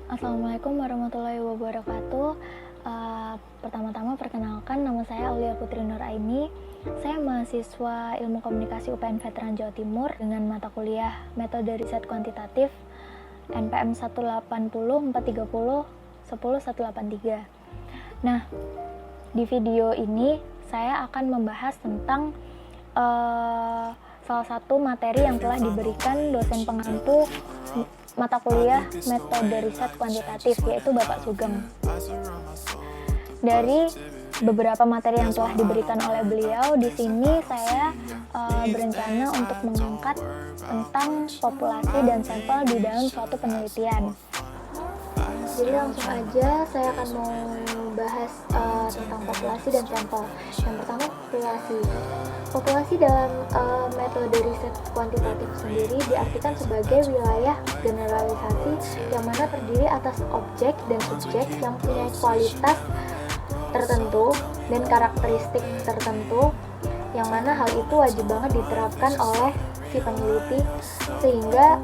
Assalamualaikum warahmatullahi wabarakatuh. Pertama-tama perkenalkan, nama saya Aulia Putri Nuraini. Saya mahasiswa Ilmu Komunikasi UPN Veteran Jawa Timur dengan mata kuliah Metode Riset Kuantitatif NPM 180 430 10183. Nah, di video ini saya akan membahas tentang salah satu materi yang telah diberikan dosen pengampu mata kuliah Metode Riset Kuantitatif, yaitu Bapak Sugeng. Dari beberapa materi yang telah diberikan oleh beliau, di sini saya berencana untuk mengangkat tentang populasi dan sampel di dalam suatu penelitian. Jadi langsung aja saya akan mau bahas tentang populasi dan sampel. Yang pertama, populasi. Populasi dalam metode riset kuantitatif sendiri diartikan sebagai wilayah generalisasi yang mana terdiri atas objek dan subjek yang punya kualitas tertentu dan karakteristik tertentu, yang mana hal itu wajib banget diterapkan oleh si peneliti, sehingga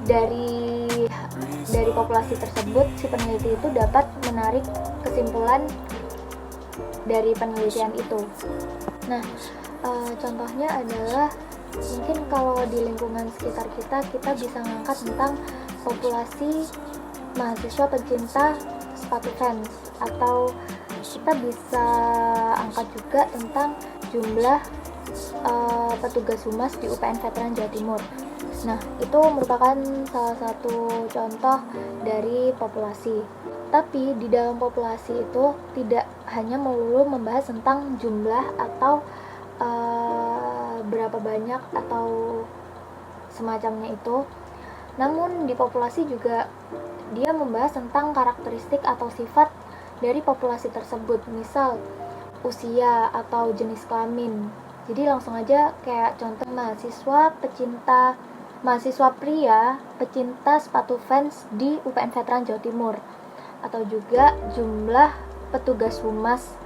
dari populasi tersebut si peneliti itu dapat menarik kesimpulan dari penelitian itu. Nah, contohnya adalah mungkin kalau di lingkungan sekitar kita bisa mengangkat tentang populasi mahasiswa pecinta sepatu Vans, atau kita bisa angkat juga tentang jumlah petugas humas di UPN Veteran Jawa Timur. Nah, itu merupakan salah satu contoh dari populasi. Tapi di dalam populasi itu tidak hanya melulu membahas tentang jumlah atau berapa banyak atau semacamnya itu. Namun di populasi juga dia membahas tentang karakteristik atau sifat dari populasi tersebut, misal usia atau jenis kelamin. Jadi langsung aja kayak contoh mahasiswa pria pecinta sepatu Vans di UPN Veteran Jawa Timur, atau juga jumlah petugas humas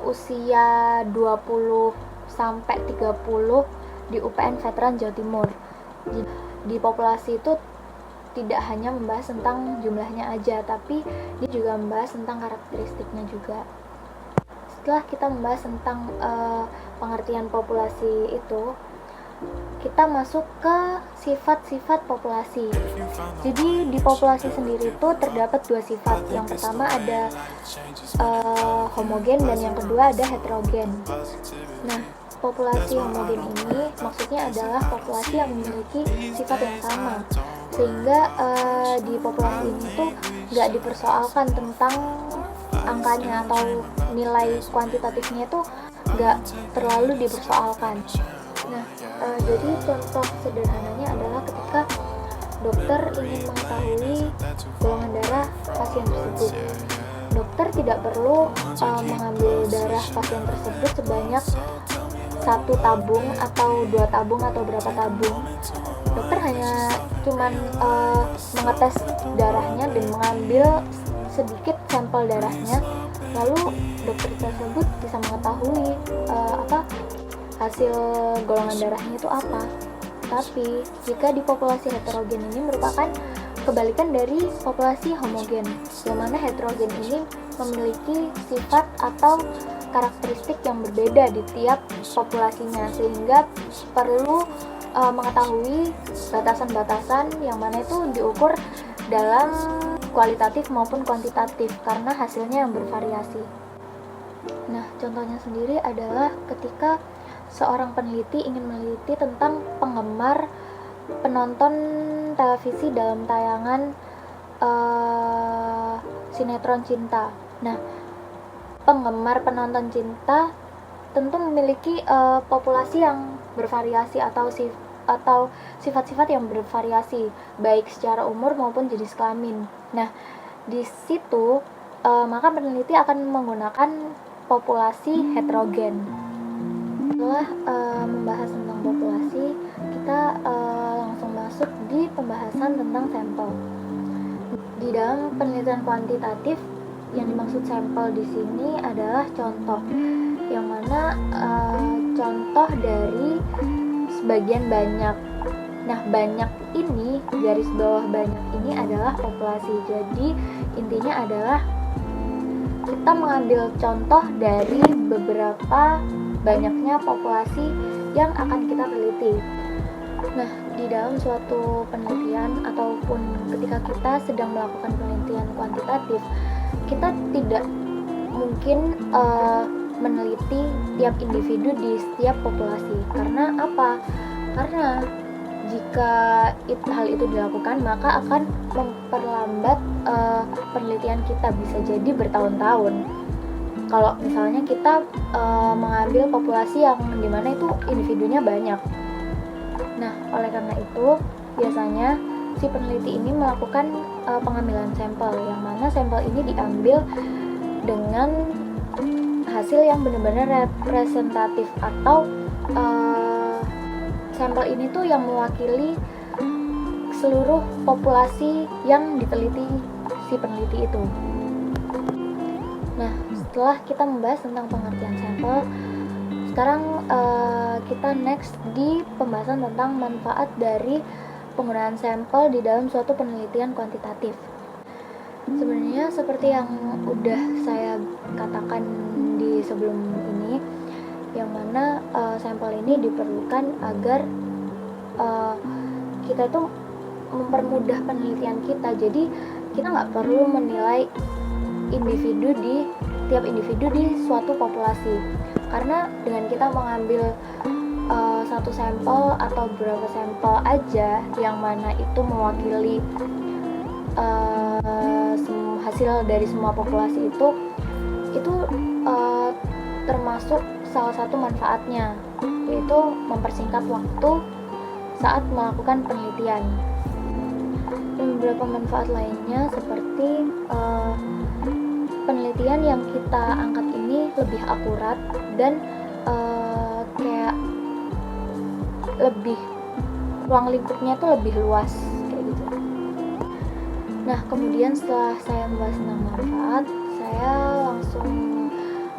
usia 20 sampai 30 di UPN Veteran Jawa Timur. Di populasi itu tidak hanya membahas tentang jumlahnya aja, tapi dia juga membahas tentang karakteristiknya juga. Setelah kita membahas tentang pengertian populasi itu, kita masuk ke sifat-sifat populasi. Jadi di populasi sendiri itu terdapat dua sifat. Yang pertama ada homogen dan yang kedua ada heterogen. Nah, populasi homogen ini maksudnya adalah populasi yang memiliki sifat yang sama, sehingga di populasi ini tuh nggak dipersoalkan tentang angkanya atau nilai kuantitatifnya itu nggak terlalu dipersoalkan. Nah, jadi contoh sederhananya adalah ketika dokter ingin mengetahui golongan darah pasien tersebut. Dokter tidak perlu mengambil darah pasien tersebut sebanyak 1 tabung atau 2 tabung atau berapa tabung. Dokter hanya cuman mengetes darahnya dan mengambil sedikit sampel darahnya, lalu dokter tersebut bisa mengetahui hasil golongan darahnya itu apa. Tapi jika di populasi heterogen ini merupakan kebalikan dari populasi homogen, yang mana heterogen ini memiliki sifat atau karakteristik yang berbeda di tiap populasinya, sehingga perlu mengetahui batasan-batasan yang mana itu diukur dalam kualitatif maupun kuantitatif karena hasilnya yang bervariasi. Nah, contohnya sendiri adalah ketika seorang peneliti ingin meneliti tentang penggemar penonton televisi dalam tayangan sinetron cinta. Nah, penggemar penonton cinta tentu memiliki populasi yang bervariasi atau sifat-sifat yang bervariasi, baik secara umur maupun jenis kelamin. Nah, di situ maka peneliti akan menggunakan populasi heterogen. Setelah membahas tentang populasi, kita langsung masuk di pembahasan tentang sampel. Di dalam penelitian kuantitatif, yang dimaksud sampel di sini adalah contoh, yang mana contoh dari sebagian banyak Nah, banyak ini, garis bawah banyak ini adalah populasi. Jadi intinya adalah kita mengambil contoh dari beberapa banyaknya populasi yang akan kita teliti. Nah, di dalam suatu penelitian ataupun ketika kita sedang melakukan penelitian kuantitatif, kita tidak mungkin meneliti tiap individu di setiap populasi. Karena apa? Karena jika hal itu dilakukan, maka akan memperlambat penelitian kita, bisa jadi bertahun-tahun. Kalau misalnya kita mengambil populasi yang dimana itu individunya banyak. Nah, oleh karena itu biasanya si peneliti ini melakukan pengambilan sampel, yang mana sampel ini diambil dengan hasil yang benar-benar representatif, atau sampel ini tuh yang mewakili seluruh populasi yang diteliti si peneliti itu. Nah, setelah kita membahas tentang pengertian sampel, sekarang kita next di pembahasan tentang manfaat dari penggunaan sampel di dalam suatu penelitian kuantitatif. Sebenarnya seperti yang udah saya katakan di sebelum ini, yang mana sampel ini diperlukan agar kita itu mempermudah penelitian kita. Jadi kita nggak perlu menilai tiap individu di suatu populasi, karena dengan kita mengambil satu sampel atau beberapa sampel aja yang mana itu mewakili hasil dari semua populasi itu termasuk salah satu manfaatnya, yaitu mempersingkat waktu saat melakukan penelitian. Dan beberapa manfaat lainnya seperti penelitian yang kita angkat ini lebih akurat dan kayak lebih ruang lingkupnya tuh lebih luas kayak gitu. Nah, kemudian setelah saya membahas tentang manfaat, saya langsung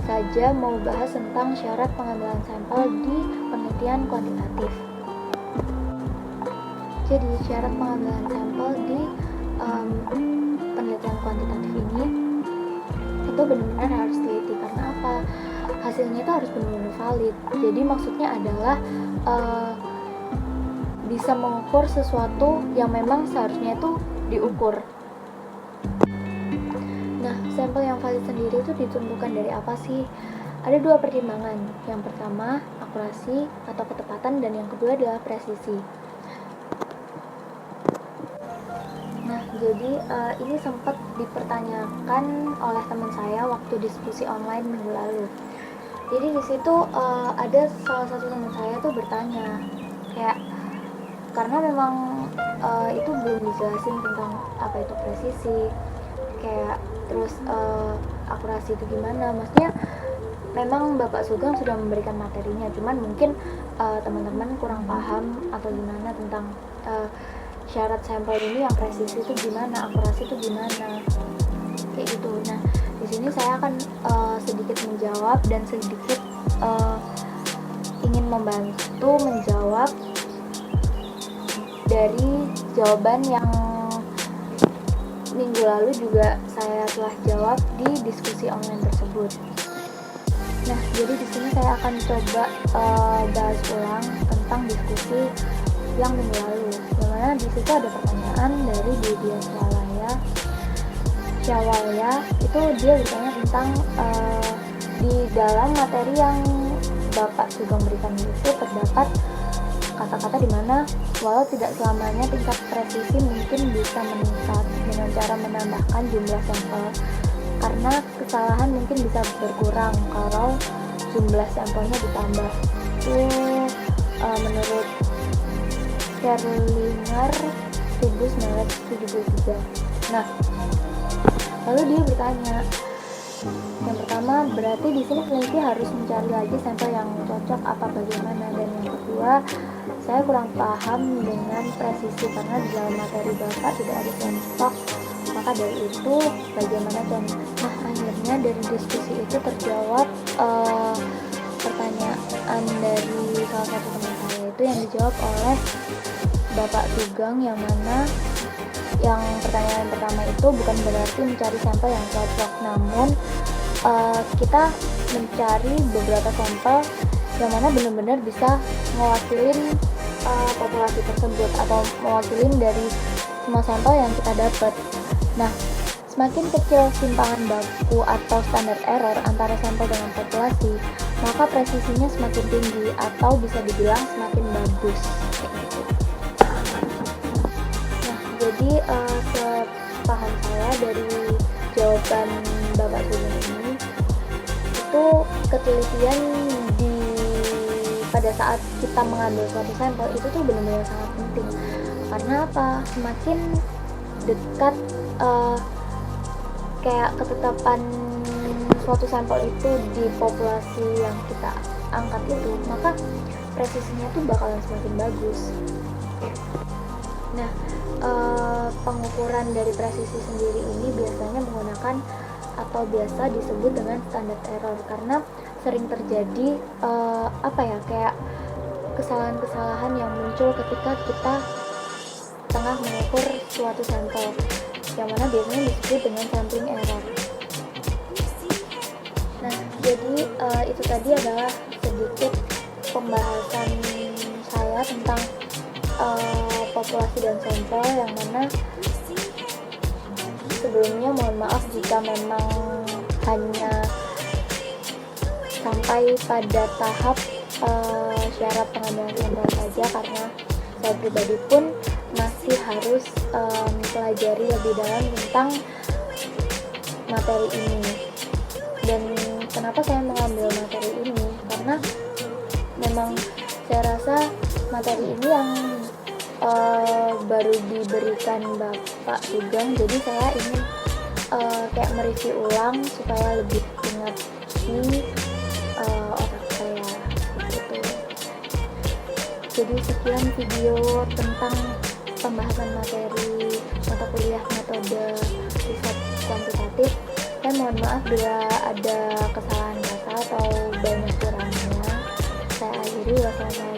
saja mau bahas tentang syarat pengambilan sampel di penelitian kuantitatif. Jadi syarat pengambilan sampel di penelitian kuantitatif ini itu benar-benar harus teliti. Karena apa? Hasilnya itu harus benar-benar valid. Jadi maksudnya adalah bisa mengukur sesuatu yang memang seharusnya itu diukur. Nah, sampel yang valid sendiri itu ditentukan dari apa sih? Ada dua pertimbangan. Yang pertama, akurasi atau ketepatan, dan yang kedua adalah presisi. Nah, jadi ini sempat dipertanyakan oleh teman saya waktu diskusi online minggu lalu. Jadi di situ ada salah satu teman saya tuh bertanya, kayak karena memang itu belum dijelasin tentang apa itu presisi, kayak terus akurasi itu gimana. Maksudnya memang Bapak Sugeng sudah memberikan materinya, cuman mungkin teman-teman kurang paham atau gimana tentang syarat sampel ini, yang presisi itu gimana, akurasi itu gimana, kayak gitu. Nah, di sini saya akan sedikit menjawab dan sedikit ingin membantu menjawab dari jawaban yang minggu lalu juga saya telah jawab di diskusi online tersebut. Nah, jadi di sini saya akan coba bahas ulang tentang diskusi yang minggu lalu. Dimana di situ ada pertanyaan dari Didia Syawalya, itu dia bertanya tentang di dalam materi yang Bapak Sugeng berikan itu terdapat kata-kata di mana walau tidak selamanya tingkat presisi mungkin bisa meningkat dengan cara menambahkan jumlah sampel, karena kesalahan mungkin bisa berkurang kalau jumlah sampelnya ditambah. Itu menurut Scherlinger 1973. Nah, lalu dia bertanya, yang pertama, berarti di sini peneliti harus mencari lagi sampel yang cocok apa bagaimana, dan yang kedua, saya kurang paham dengan presisi karena di dalam materi Bapak tidak ada contoh, maka dari itu bagaimana contoh. Nah, akhirnya dari diskusi itu terjawab pertanyaan dari salah satu teman saya itu, yang dijawab oleh Bapak Sugeng, yang mana yang pertanyaan pertama itu bukan berarti mencari sampel yang cocok, namun kita mencari beberapa sampel yang mana benar-benar bisa mewakilin populasi tersebut atau mewakilin dari semua sampel yang kita dapat. Nah, semakin kecil simpangan baku atau standar error antara sampel dengan populasi, maka presisinya semakin tinggi atau bisa dibilang semakin bagus. Nah, jadi sepaham saya dari jawaban Bapak Sugeng ini, itu ketelitian pada saat kita mengambil suatu sampel itu tuh benar-benar sangat penting. Karena apa? Semakin dekat kayak ketetapan suatu sampel itu di populasi yang kita angkat itu, maka presisinya tuh bakalan semakin bagus. Nah, pengukuran dari presisi sendiri ini biasanya menggunakan atau biasa disebut dengan standar error, karena sering terjadi kayak kesalahan-kesalahan yang muncul ketika kita tengah mengukur suatu sampel, yang mana biasanya disebut dengan sampling error. Nah, jadi itu tadi adalah sedikit pembahasan saya tentang populasi dan sampel, yang mana sebelumnya mohon maaf jika memang hanya sampai pada tahap syarat pengambilan sampel saja, karena saya pribadi pun masih harus mempelajari lebih dalam tentang materi ini. Dan kenapa saya mengambil materi ini? Karena memang saya rasa materi ini yang baru diberikan Bapak Sugeng, jadi saya ingin kayak mereview ulang supaya lebih ingat di otak saya gitu. Jadi sekian video tentang pembahasan materi mata kuliah metode riset kuantitatif. Saya mohon maaf bila ada kesalahan kata atau banyak kurangnya. Saya akhiri. Wassalamualaikum